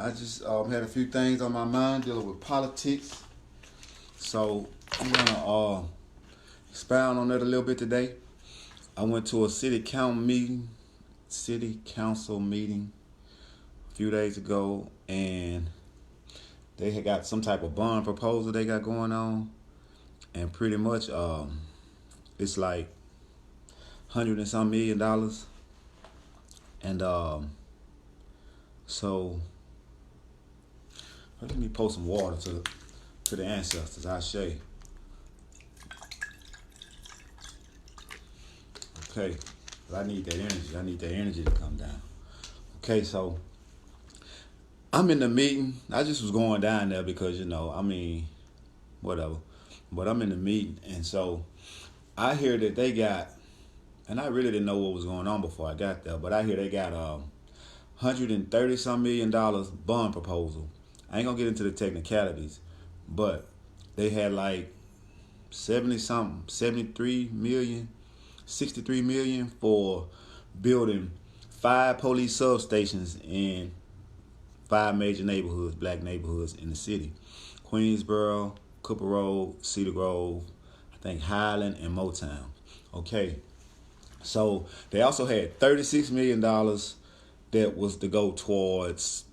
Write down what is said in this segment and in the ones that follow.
I just had a few things on my mind dealing with politics. So I'm gonna expound on that a little bit today. I went to a city council meeting a few days ago, and they had got some type of bond proposal they got going on, and pretty much it's like $100 and some million, and so let me pour some water to the ancestors. I say, okay, but I need that energy. I need that energy to come down. Okay, so I'm in the meeting. I just was going down there because whatever. But I'm in the meeting, and so I hear that they got, and I really didn't know what was going on before I got there, but I hear they got $130 some million bond proposal. I ain't gonna get into the technicalities, but they had like 63 million for building 5 police substations in 5 major neighborhoods, black neighborhoods in the city: Queensboro, Cooper Road, Cedar Grove, I think Highland, and Motown. Okay, so they also had $36 million that was to go towards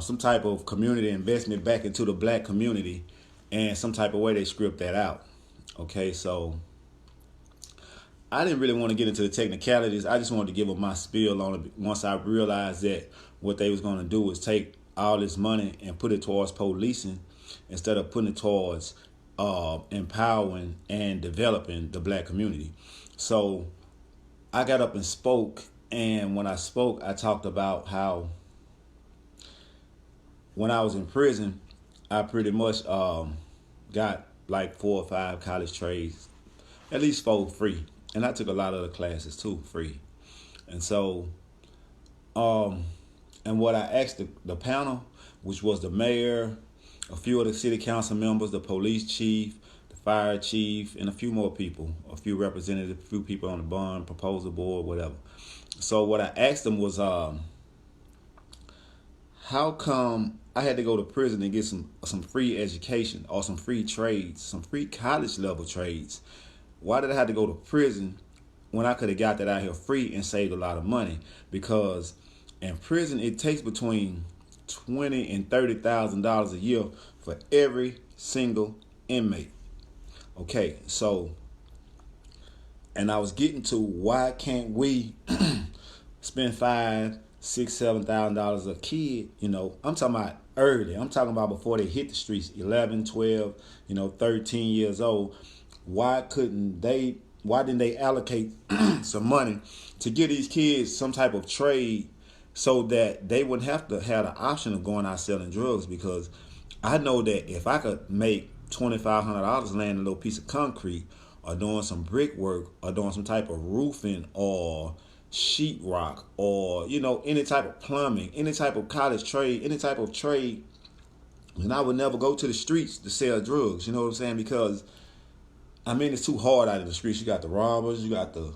some type of community investment back into the black community, and some type of way they script that out. Okay, so I didn't really want to get into the technicalities. I just wanted to give them my spiel on it once I realized that what they was going to do was take all this money and put it towards policing instead of putting it towards empowering and developing the black community. So I got up and spoke, and when I spoke, I talked about how when I was in prison, I pretty much got like 4 or 5 college trades, at least 4 free. And I took a lot of the classes too, free. And so, and what I asked the panel, which was the mayor, a few of the city council members, the police chief, the fire chief, and a few more people, a few representatives, a few people on the bond proposal board, whatever. So what I asked them was, how come I had to go to prison and get some free education or some free trades, some free college level trades? Why did I have to go to prison when I could have got that out here free and saved a lot of money? Because in prison, it takes between $20,000 and $30,000 a year for every single inmate. Okay, so, and I was getting to, why can't we spend $5,000, $6,000, $7,000 a kid? I'm talking about early. I'm talking about before they hit the streets, 11, 12, 13 years old. Why didn't they allocate some money to give these kids some type of trade so that they wouldn't have to have the option of going out selling drugs? Because I know that if I could make $2,500 laying a little piece of concrete, or doing some brickwork, or doing some type of roofing, or sheetrock, or any type of plumbing, any type of college trade, any type of trade, then I would never go to the streets to sell drugs. You know what I'm saying? Because it's too hard out in the streets. You got the robbers, you got the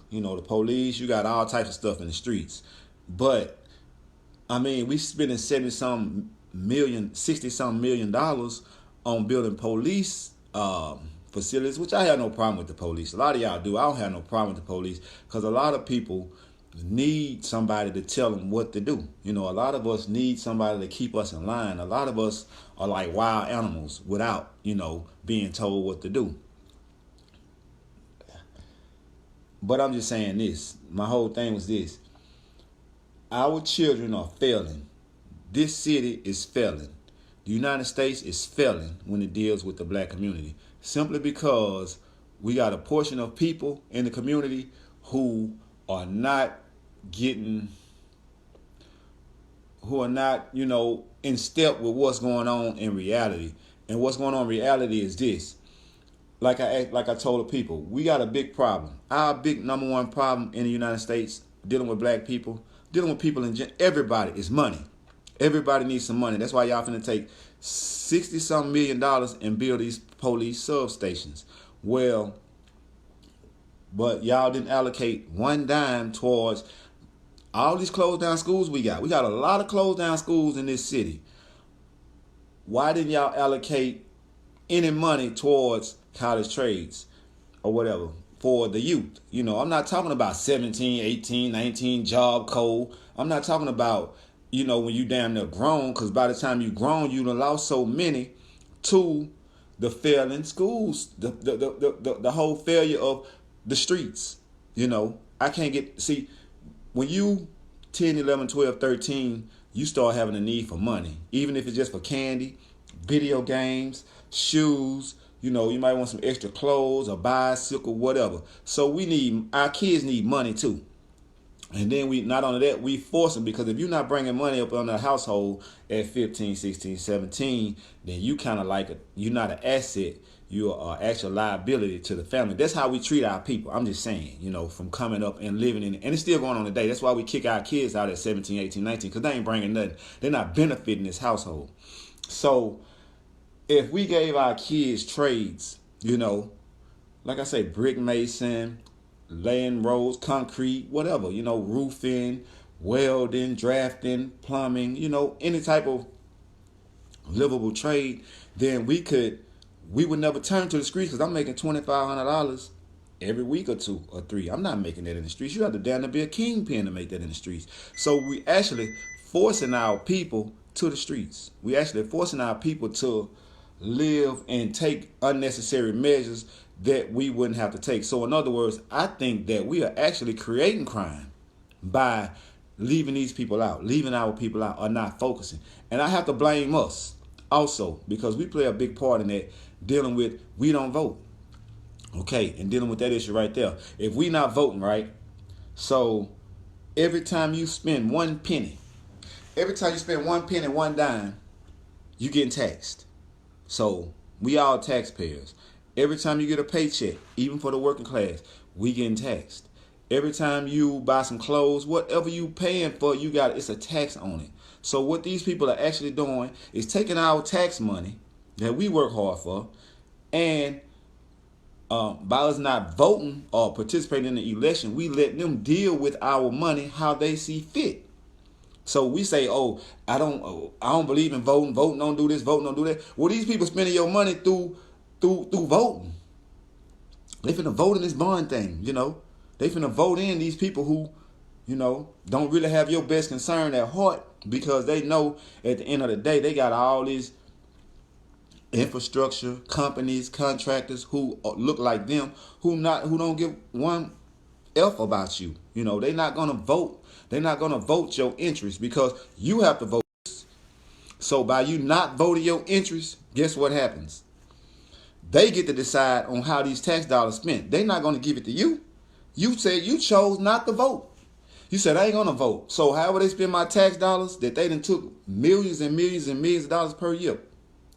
police, you got all types of stuff in the streets. But we spending $60 some million on building police facilities, which I have no problem with the police. A lot of y'all do. I don't have no problem with the police, because a lot of people need somebody to tell them what to do. A lot of us need somebody to keep us in line. A lot of us are like wild animals without, being told what to do. But I'm just saying this. My whole thing was this. Our children are failing. This city is failing. The United States is failing when it deals with the black community, simply because we got a portion of people in the community who are not in step with what's going on in reality. And what's going on in reality is this. Like I told the people, we got a big problem. Our big number one problem in the United States, dealing with black people, dealing with people everybody, is money. Everybody needs some money. That's why y'all finna take $60 some million and build these police substations. But y'all didn't allocate one dime towards All these closed down schools we got. We got a lot of closed down schools in this city. Why didn't y'all allocate any money towards college trades or whatever for the youth? I'm not talking about 17, 18, 19 job code. I'm not talking about, when you damn near grown, because by the time you grown, you done lost so many to the failing schools, the whole failure of the streets. I can't see, when you 10, 11, 12, 13, you start having a need for money, even if it's just for candy, video games, shoes. You might want some extra clothes, a bicycle, whatever. So our kids need money too. And then not only that, we force them, because if you're not bringing money up on the household at 15, 16, 17, then you kind of you're not an asset. You're an actual liability to the family. That's how we treat our people. I'm just saying, from coming up and living in it. And it's still going on today. That's why we kick our kids out at 17, 18, 19, because they ain't bringing nothing. They're not benefiting this household. So if we gave our kids trades, like I say, brick mason, laying roads, concrete, whatever, roofing, welding, drafting, plumbing, any type of livable trade, then we would never turn to the streets, because I'm making $2,500 every week or 2 or 3. I'm not making that in the streets. You have to damn to be a kingpin to make that in the streets. So we actually forcing our people to the streets. We actually forcing our people to live and take unnecessary measures that we wouldn't have to take. So in other words, I think that we are actually creating crime by leaving these people out, leaving our people out, or not focusing. And I have to blame us also, because we play a big part in that, dealing with we don't vote. Okay, and dealing with that issue right there. If we not voting, right? So every time you spend one penny, one dime, you getting taxed. So we all taxpayers. Every time you get a paycheck, even for the working class, we getting taxed. Every time you buy some clothes, whatever you paying for, it's a tax on it. So what these people are actually doing is taking our tax money that we work hard for, and by us not voting or participating in the election, we let them deal with our money how they see fit. So we say, I don't believe in voting. Voting don't do this. Voting don't do that. Well, these people spending your money through voting. They finna vote in this bond thing. They finna vote in these people who, don't really have your best concern at heart, because they know at the end of the day they got all these infrastructure companies, contractors who look like them, who don't give one F about you. They're not gonna vote. They're not gonna vote your interest, because you have to vote. So by you not voting your interest, guess what happens? They get to decide on how these tax dollars spent. They're not gonna give it to you. You said you chose not to vote. You said I ain't gonna vote. So however they spend my tax dollars, that they done took millions and millions and millions of dollars per year.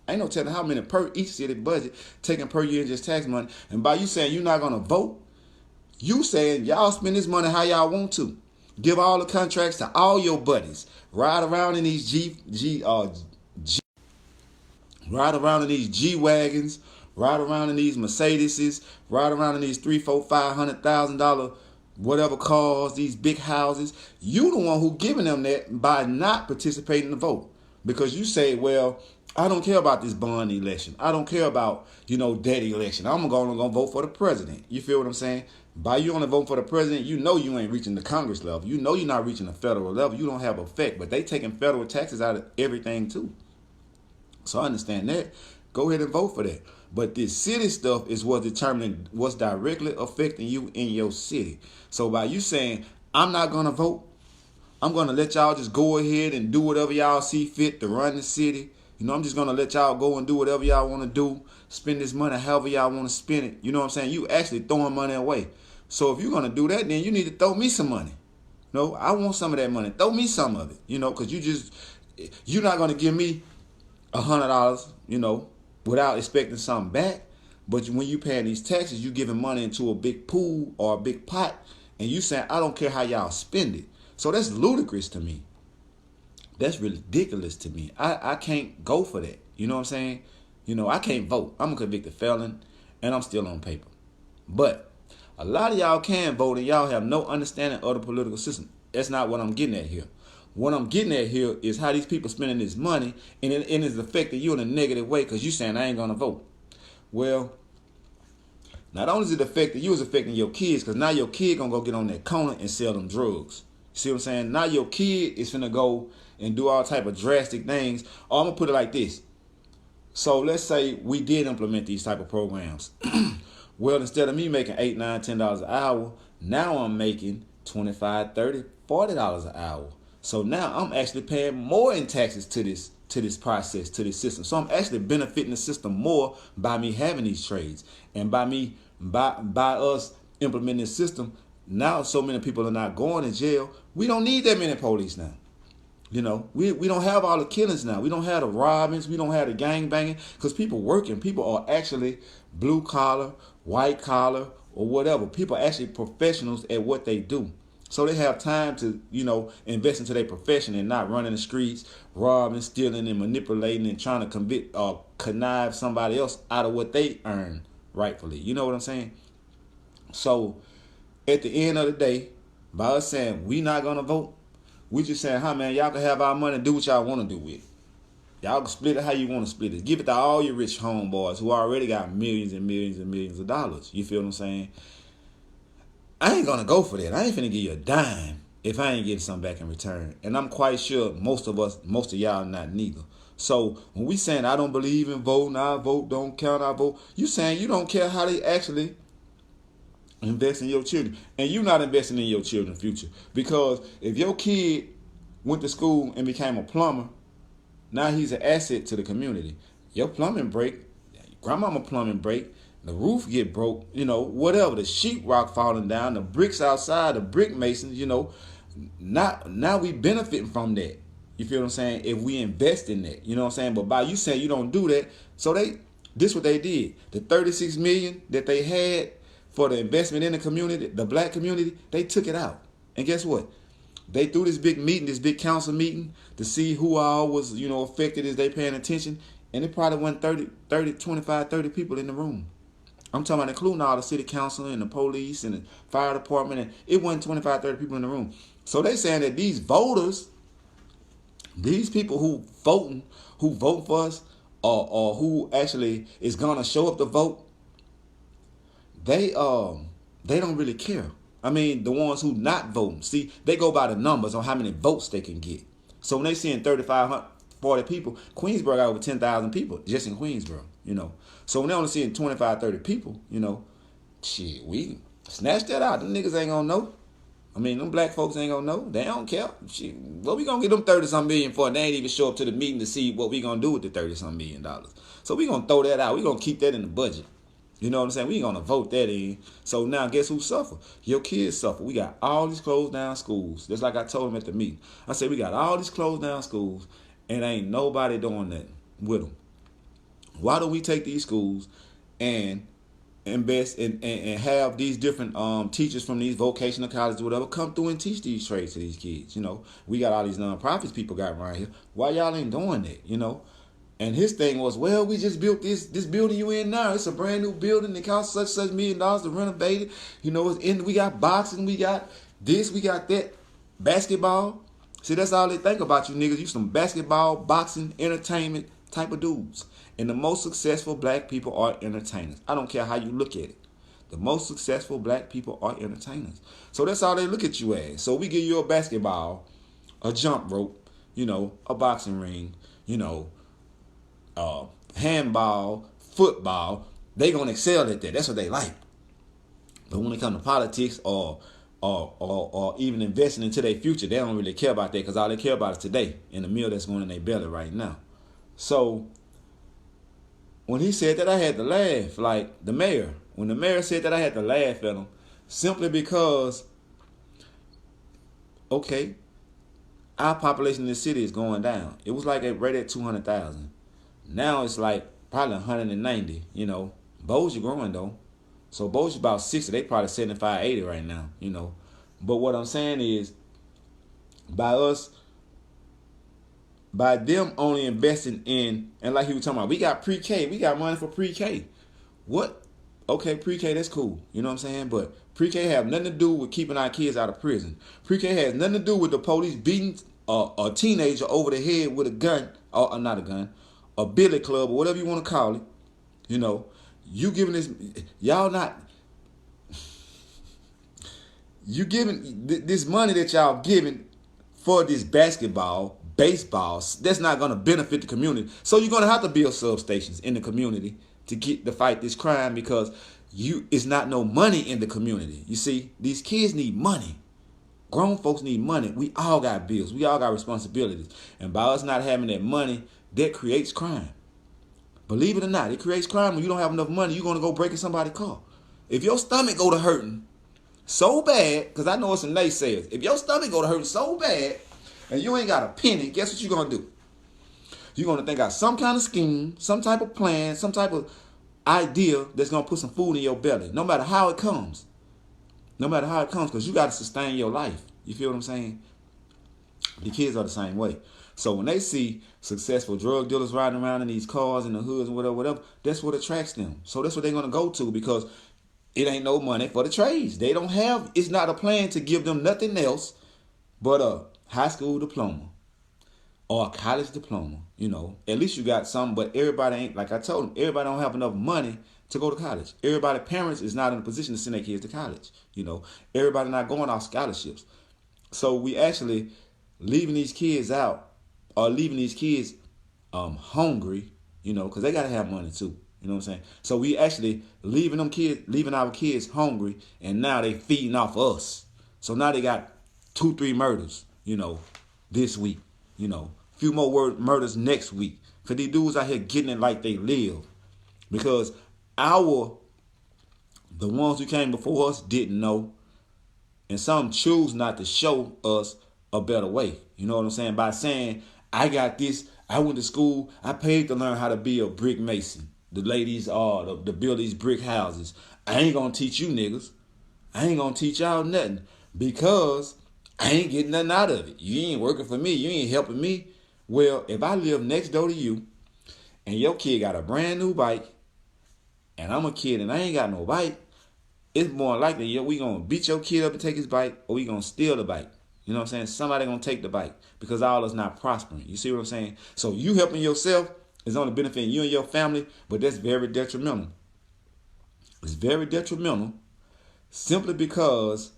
Ain't no telling how many per each city budget taking per year in just tax money. And by you saying you're not gonna vote, you saying y'all spend this money how y'all want to. Give all the contracts to all your buddies. Ride around in these G-Wagons, ride around in these Mercedeses, ride around in these $300,000, $400,000, $500,000 whatever cars, these big houses. You the one who giving them that by not participating in the vote. Because you say, well, I don't care about this bond election. I don't care about, that election. I'm gonna vote for the president. You feel what I'm saying? By you only voting for the president, you ain't reaching the Congress level. You're not reaching the federal level. You don't have effect. But they taking federal taxes out of everything too. So I understand that. Go ahead and vote for that. But this city stuff is what's determining what's directly affecting you in your city. So by you saying, I'm not going to vote, I'm going to let y'all just go ahead and do whatever y'all see fit to run the city. I'm just going to let y'all go and do whatever y'all want to do. Spend this money however y'all want to spend it. You know what I'm saying? You actually throwing money away. So if you're going to do that, then you need to throw me some money. I want some of that money. Throw me some of it, because you're not going to give me $100, without expecting something back. But when you paying these taxes, you giving money into a big pool or a big pot, and you saying, I don't care how y'all spend it. So that's ludicrous to me. That's ridiculous to me. I can't go for that. You know what I'm saying? I can't vote. I'm a convicted felon, and I'm still on paper. But a lot of y'all can vote, and y'all have no understanding of the political system. That's not what I'm getting at here. What I'm getting at here is how these people spending this money, and it's affecting you in a negative way because you saying I ain't gonna vote. Well, not only is it affecting you, it's affecting your kids because now your kid gonna go get on that corner and sell them drugs. You see what I'm saying? Now your kid is finna go and do all type of drastic things. Or I'm gonna put it like this. So let's say we did implement these type of programs. Well, instead of me making $8, $9, $10 an hour, now I'm making $25, $30, $40 an hour. So now I'm actually paying more in taxes to this process, to this system. So I'm actually benefiting the system more by me having these trades. And by us implementing this system, now so many people are not going to jail. We don't need that many police now. You know, we don't have all the killings now. We don't have the robbings. We don't have the gang banging because people working. People are actually blue collar, white collar, or whatever. People are actually professionals at what they do. So they have time to, invest into their profession and not running the streets, robbing, stealing, and manipulating and trying to convict or connive somebody else out of what they earn rightfully. You know what I'm saying? So at the end of the day, by us saying we not going to vote, we just saying, man, y'all can have our money and do what y'all want to do with it. Y'all can split it how you want to split it. Give it to all your rich homeboys who already got millions and millions and millions of dollars. You feel what I'm saying? I ain't going to go for that. I ain't finna give you a dime if I ain't getting something back in return. And I'm quite sure most of y'all not neither. So when we saying I don't believe in voting, I vote, don't count, I vote, you saying you don't care how they actually invest in your children. And you're not investing in your children's future. Because if your kid went to school and became a plumber, now he's an asset to the community. Your plumbing break, grandmama plumbing break, the roof get broke, whatever, the sheetrock falling down, the bricks outside, the brick masons, now we benefiting from that. You feel what I'm saying? If we invest in that, you know what I'm saying? But by you saying you don't do that, so this what they did. The $36 million that they had for the investment in the community, the black community, they took it out. And guess what? They threw this big meeting, this big council meeting to see who all was, affected as they paying attention. And it probably went 30 people in the room. I'm talking about including all the city council and the police and the fire department. And it wasn't 25, 30 people in the room. So they saying that these voters, these people who vote for us or who actually is going to show up to vote, they don't really care. I mean, the ones who not voting, see, they go by the numbers on how many votes they can get. So when they seeing 40 people, Queensboro got over 10,000 people just in Queensboro, So when they only seeing 25, 30 people, shit, we snatch that out. Them niggas ain't gonna know. I mean, them black folks ain't gonna know. They don't care. Shit, what we gonna get them 30-something million for? And they ain't even show up to the meeting to see what we gonna do with the $30-something million. So we gonna throw that out. We gonna keep that in the budget. You know what I'm saying? We ain't gonna vote that in. So now guess who suffer? Your kids suffer. We got all these closed down schools. Just like I told them at the meeting. I said we got all these closed down schools and ain't nobody doing that with them. Why don't we take these schools and invest and have these different teachers from these vocational colleges or whatever come through and teach these trades to these kids? We got all these nonprofits people got around here. Why y'all ain't doing that? And his thing was, well, we just built this building you in now. It's a brand new building. It costs such $1 million to renovate it. We got boxing, we got this, we got that, basketball. See, that's all they think about you niggas. You some basketball, boxing, entertainment type of dudes. And the most successful black people are entertainers. I don't care how you look at it. The most successful black people are entertainers. So that's all they look at you as. So we give you a basketball, a jump rope, a boxing ring, handball, football. They gonna excel at that. That's what they like. But when it comes to politics or even investing into their future, they don't really care about that because all they care about is today and the meal that's going in their belly right now. So when he said that, I had to laugh, like the mayor. When the mayor said that, I had to laugh at him simply because, okay, our population in the city is going down. It was like right at 200,000. Now it's like probably 190, Bossier growing though. So Bossier's about 60. They probably 75, 80 right now, But what I'm saying is, by them only investing in, and like he was talking about, we got pre-K. We got money for pre-K. What Okay, pre-K, that's cool. You know what I'm saying? But pre-K have nothing to do with keeping our kids out of prison. Pre-K has nothing to do with the police beating a teenager over the head with a gun, or not a gun, a billy club, or whatever you want to call it. You know, you giving this, y'all not, you giving this money that y'all giving for this basketball, baseball, that's not going to benefit the community. So you're going to have to build substations in the community to fight this crime, because it's not no money in the community. You see, these kids need money. Grown folks need money. We all got bills. We all got responsibilities. And by us not having that money, that creates crime. Believe it or not, it creates crime. When you don't have enough money, you're going to go breaking somebody's car. If your stomach go to hurting so bad, because I know it's some naysayers, if your stomach go to hurting so bad and you ain't got a penny, guess what you're going to do? You're going to think out some kind of scheme, some type of plan, some type of idea that's going to put some food in your belly, no matter how it comes. No matter how it comes, because you got to sustain your life. You feel what I'm saying? The kids are the same way. So when they see successful drug dealers riding around in these cars in the hoods and whatever, that's what attracts them. So that's what they're going to go to, because it ain't no money for the trades. They don't have, it's not a plan to give them nothing else but a high school diploma or a college diploma. You know, at least you got something, but everybody ain't, like I told them, everybody don't have enough money to go to college. Everybody, parents is not in a position to send their kids to college. You know, everybody not going off scholarships. So we actually leaving these kids out, or leaving these kids hungry, you know, because they got to have money too. You know what I'm saying? So we actually leaving our kids hungry, and now they feeding off us. So now they got 2-3 murders, you know, this week. You know, a few more murders next week. For these dudes out here getting it like they live. Because the ones who came before us didn't know. And some choose not to show us a better way. You know what I'm saying? By saying, I got this, I went to school, I paid to learn how to be a brick mason. The ladies are to build these brick houses. I ain't gonna teach you niggas. I ain't gonna teach y'all nothing, because I ain't getting nothing out of it. You ain't working for me. You ain't helping me. Well, if I live next door to you and your kid got a brand new bike and I'm a kid and I ain't got no bike, it's more likely we gonna beat your kid up and take his bike, or we gonna steal the bike. You know what I'm saying? Somebody gonna take the bike, because all is not prospering. You see what I'm saying? So you helping yourself is only benefiting you and your family, but that's very detrimental. It's very detrimental, simply because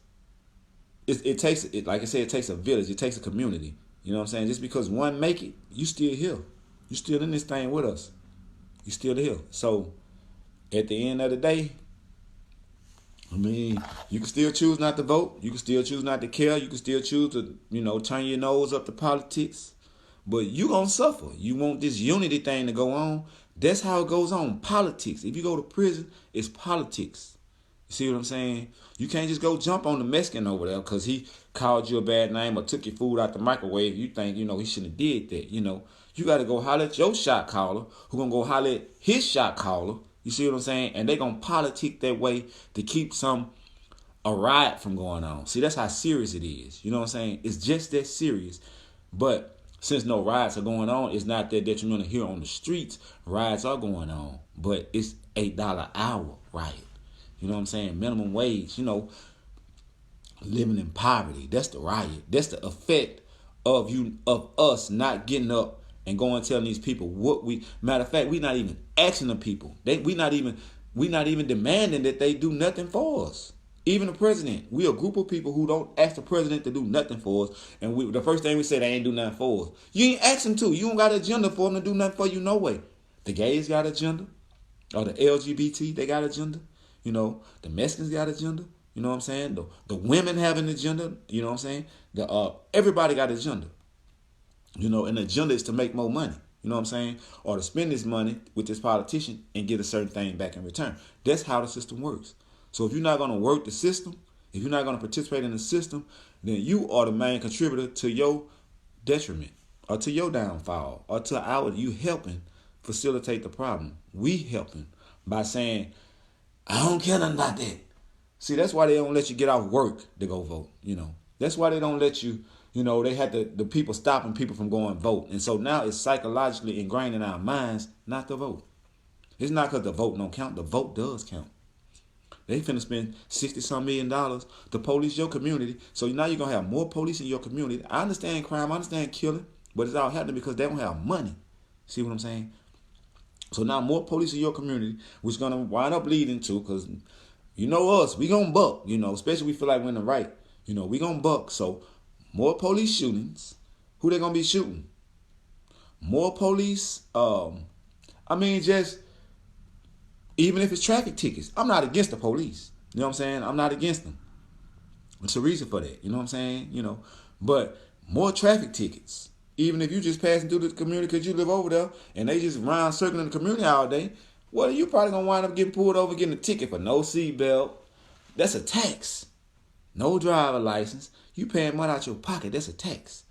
it takes, like I said, it takes a village. It takes a community. You know what I'm saying? Just because one make it, you still here. You still in this thing with us. You still here. So at the end of the day, I mean, you can still choose not to vote. You can still choose not to care. You can still choose to, you know, turn your nose up to politics. But you gonna suffer. You want this unity thing to go on. That's how it goes on. Politics. If you go to prison, it's politics. You see what I'm saying? You can't just go jump on the Mexican over there because he called you a bad name or took your food out the microwave. You think, you know, he shouldn't have did that, you know. You got to go holler at your shot caller, who going to go holler at his shot caller. You see what I'm saying? And they going to politic that way to keep a riot from going on. See, that's how serious it is. You know what I'm saying? It's just that serious. But since no riots are going on, it's not that detrimental here on the streets. Riots are going on. But it's $8 an hour riot. You know what I'm saying? Minimum wage, you know, living in poverty. That's the riot. That's the effect of us not getting up and going and telling these people what matter of fact, we not even asking the people. We not even demanding that they do nothing for us. Even the president. We a group of people who don't ask the president to do nothing for us. And the first thing we say, they ain't do nothing for us. You ain't ask them to. You don't got an agenda for them to do nothing for you no way. The gays got an agenda. Or the LGBT, they got an agenda. You know, the Mexicans got an agenda. You know what I'm saying? The women have an agenda. You know what I'm saying? Everybody got an agenda. You know, and the agenda is to make more money. You know what I'm saying? Or to spend this money with this politician and get a certain thing back in return. That's how the system works. So if you're not going to work the system, if you're not going to participate in the system, then you are the main contributor to your detriment or to your downfall or to you helping facilitate the problem. We helping by saying, I don't care nothing about that. See, that's why they don't let you get off work to go vote. You know, that's why they don't let you, you know, they had the people stopping people from going vote. And so now it's psychologically ingrained in our minds not to vote. It's not because the vote don't count. The vote does count. They finna spend 60-some $1 million to police your community. So now you're gonna have more police in your community. I understand crime, I understand killing, but it's all happening because they don't have money. See what I'm saying? So now more police in your community, which is gonna wind up leading to, because you know us, we gonna buck, especially we feel like we're in the right. We gonna buck. So more police shootings. Who they gonna be shooting? More police. Just even if it's traffic tickets, I'm not against the police. You know what I'm saying? I'm not against them. It's a reason for that. You know what I'm saying? But more traffic tickets. Even if you just passing through the community because you live over there and they just round circling the community all day, well, you probably gonna wind up getting pulled over, getting a ticket for no seatbelt. That's a tax. No driver license. You paying money out your pocket. That's a tax.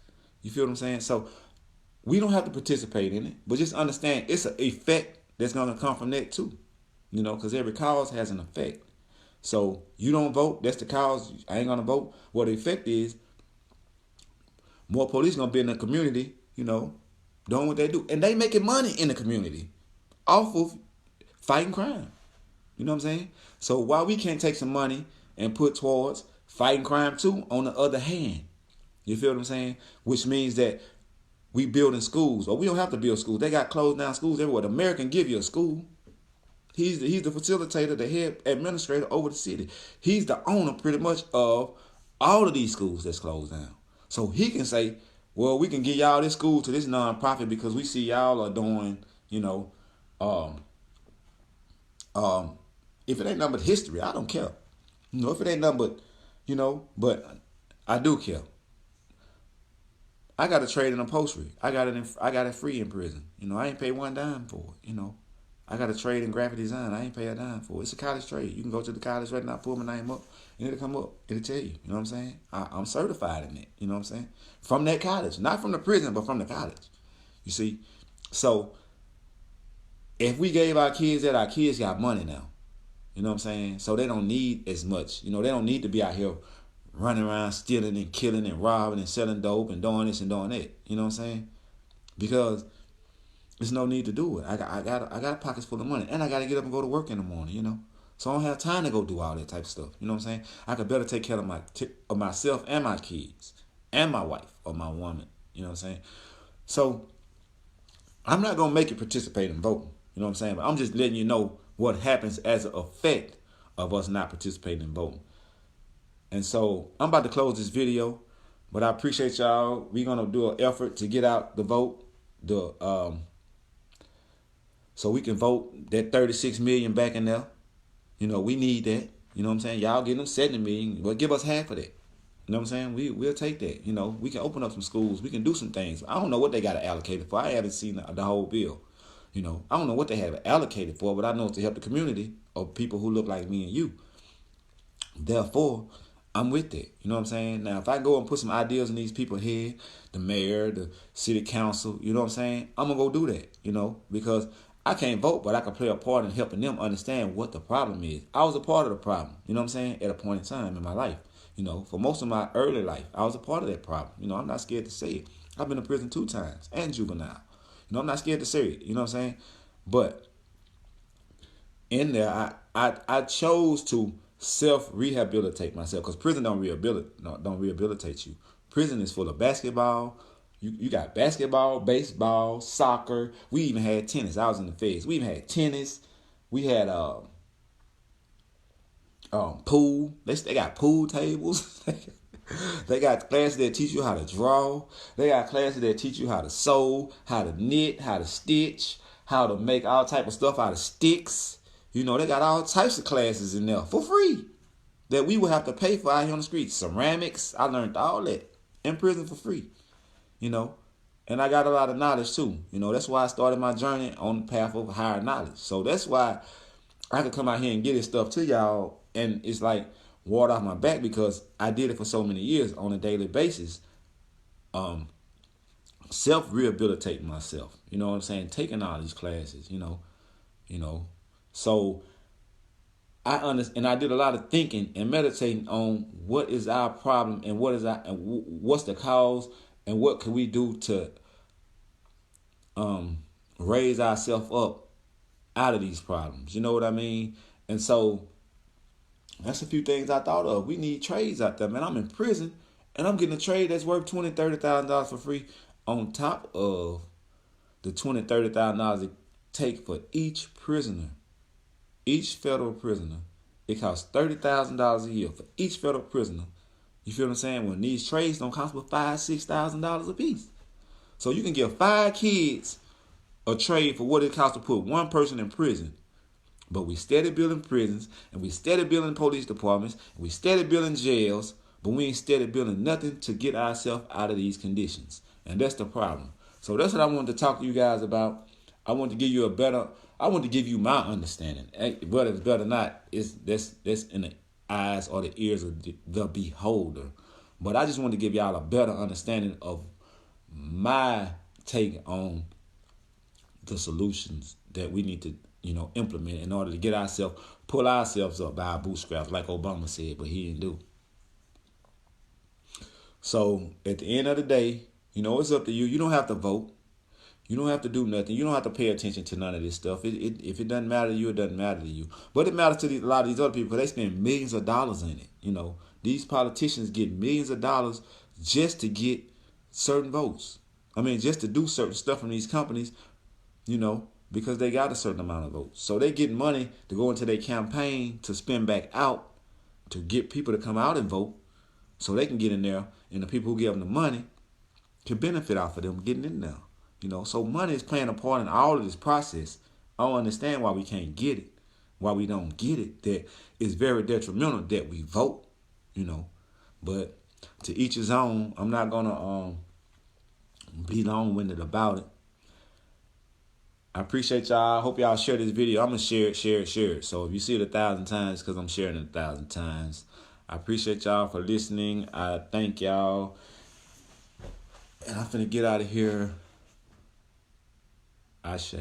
You feel what I'm saying? So we don't have to participate in it, but just understand it's an effect that's gonna come from that too. Because every cause has an effect. So you don't vote, that's the cause. I ain't gonna vote. What the effect is, more police gonna be in the community, doing what they do. And they making money in the community off of fighting crime. You know what I'm saying? So why we can't take some money and put towards fighting crime too, on the other hand? You feel what I'm saying? Which means that we building schools, or we don't have to build schools. They got closed down schools everywhere. The mayor can give you a school. He's the facilitator, the head administrator over the city. He's the owner pretty much of all of these schools that's closed down. So he can say, well, we can give y'all this school to this nonprofit because we see y'all are doing, if it ain't nothing but history, I don't care. If it ain't nothing but, but I do care. I got a trade in upholstery. I got it free in prison. I ain't pay one dime for it. I got a trade in graphic design. I ain't pay a dime for it. It's a college trade. You can go to the college right now, pull my name up, and it'll come up. It'll tell you. You know what I'm saying? I'm certified in it. You know what I'm saying? From that college. Not from the prison, but from the college. You see? So, if we gave our kids that, our kids got money now. You know what I'm saying? So they don't need as much. They don't need to be out here running around stealing and killing and robbing and selling dope and doing this and doing that. You know what I'm saying? Because there's no need to do it. I got pockets full of money, and I got to get up and go to work in the morning. So I don't have time to go do all that type of stuff. You know what I'm saying? I could better take care of myself and my kids and my wife or my woman. You know what I'm saying? So I'm not gonna make you participate in voting. You know what I'm saying? But I'm just letting you know what happens as an effect of us not participating in voting. And so I'm about to close this video, but I appreciate y'all. We're gonna do an effort to get out the vote. So we can vote that 36 million back in there. We need that. You know what I'm saying? Y'all give them 70 million. Well, give us half of that. You know what I'm saying? We'll take that. We can open up some schools. We can do some things. I don't know what they got allocated for. I haven't seen the whole bill. I don't know what they have allocated for, but I know it's to help the community of people who look like me and you. Therefore, I'm with that. You know what I'm saying? Now, if I go and put some ideas in these people's head, the mayor, the city council, you know what I'm saying? I'm going to go do that, because I can't vote, but I can play a part in helping them understand what the problem is. I was a part of the problem, you know what I'm saying, at a point in time in my life. For most of my early life, I was a part of that problem. I'm not scared to say it. I've been to prison 2 times and juvenile. I'm not scared to say it, you know what I'm saying? But in there, I chose to self-rehabilitate myself, because prison don't rehabilitate you. Prison is full of basketball. You got basketball, baseball, soccer. We even had tennis. I was in the feds. We even had tennis. We had pool. They got pool tables. They got classes that teach you how to draw. They got classes that teach you how to sew, how to knit, how to stitch, how to make all type of stuff out of sticks. They got all types of classes in there for free that we would have to pay for out here on the streets. Ceramics. I learned all that in prison for free. And I got a lot of knowledge too. That's why I started my journey on the path of higher knowledge. So that's why I could come out here and get this stuff to y'all, and it's like water off my back, because I did it for so many years on a daily basis. Self-rehabilitating myself. You know what I'm saying? Taking all these classes, So I understand, and I did a lot of thinking and meditating on what is our problem and what's the cause, and what can we do to raise ourselves up out of these problems. You know what I mean? And so That's a few things I thought of. We need trades out there, man. I'm in prison, and I'm getting a trade that's worth $20,000-$30,000 for free, on top of the $20,000-$30,000 it take for each prisoner, each federal prisoner. It costs $30,000 a year for each federal prisoner. You feel what I'm saying? When these trades don't cost but $5,000-$6,000 a piece, so you can give 5 kids a trade for what it costs to put one person in prison. But we steady building prisons, and we steady building police departments, and we steady building jails, but we ain't steady building nothing to get ourselves out of these conditions. And that's the problem. So that's what I wanted to talk to you guys about. I want to give you I want to give you my understanding. Whether it's better or not, that's in the eyes or the ears of the beholder. But I just want to give y'all a better understanding of my take on the solutions that we need to, implement in order to get ourselves, pull ourselves up by our bootstraps, like Obama said, but he didn't do. So at the end of the day, it's up to you. You don't have to vote. You don't have to do nothing. You don't have to pay attention to none of this stuff. If it doesn't matter to you, it doesn't matter to you. But it matters to a lot of these other people, because they spend millions of dollars in it. These politicians get millions of dollars just to get certain votes. Just to do certain stuff from these companies, because they got a certain amount of votes. So they get money to go into their campaign to spend back out to get people to come out and vote so they can get in there, and the people who give them the money can benefit off of them getting in there. So money is playing a part in all of this process. I don't understand why we can't get it, why we don't get it, that it's very detrimental that we vote, But to each his own. I'm not going to be long-winded about it. I appreciate y'all. I hope y'all share this video. I'm going to share it. So if you see it 1,000 times, because I'm sharing it 1,000 times. I appreciate y'all for listening. I thank y'all. And I'm finna get out of here. Ashe.